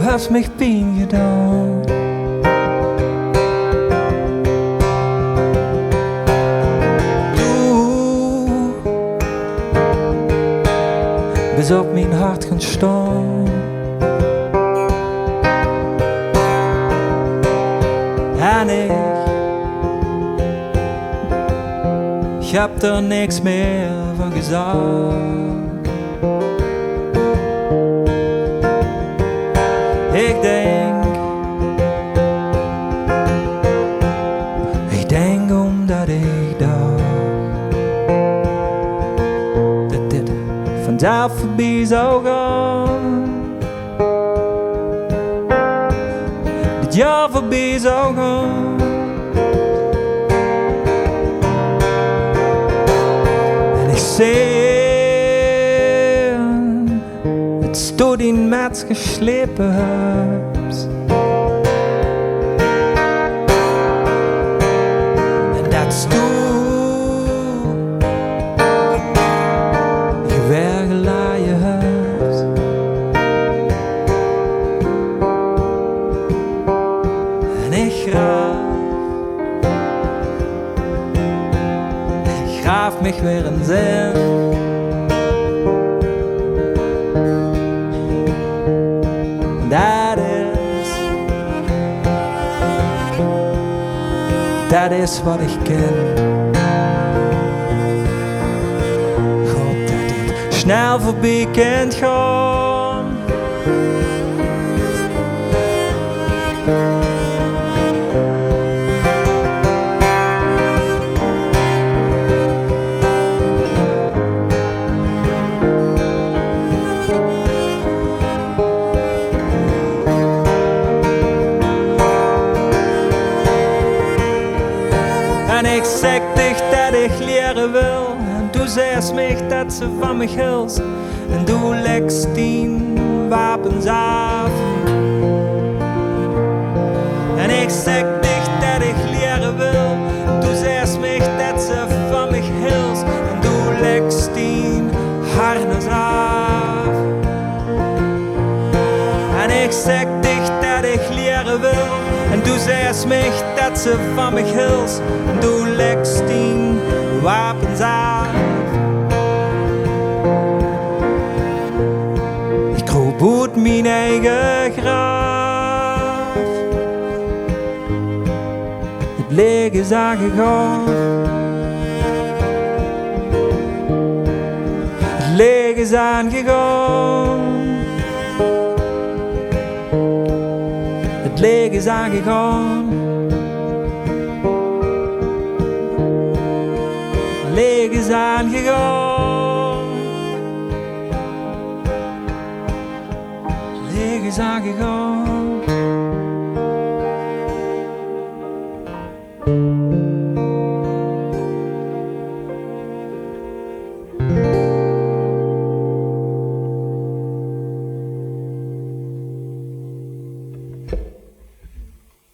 hast mich pijn gedaan. Du bist op mijn hart gaan staan. En ik heb er niks meer van gezegd. Ik denk omdat ik dacht dat dit vanzelf voorbij zou gaan. Dit jaar voorbij zou gaan. En ik zie het stoot in met geslepen huis. En dat stoel je wergelaaie huis. En ik graaf mich weer een zin. Dat is wat ik ken. God, dat dit snel voorbij kan gaan. En ik zeg dich dat ik leren wil. En du zegt mich dat ze van me hield. En du legst tien wapens af. En ik zeg dich dat ik leren wil. Du zegt mich dat ze van me hield. En du legst tien harnas af. En ik zeg dich dat ik leren wil. En du zegt mich dat ze van me hield. En du legst tien wapens af. Ik kroop uit mijn eigen graf. Het leeg is aangegaan. Het leeg is aangegaan. Het leeg is aangegaan. Het leeg is aangegaan. Het leeg is aangegaan.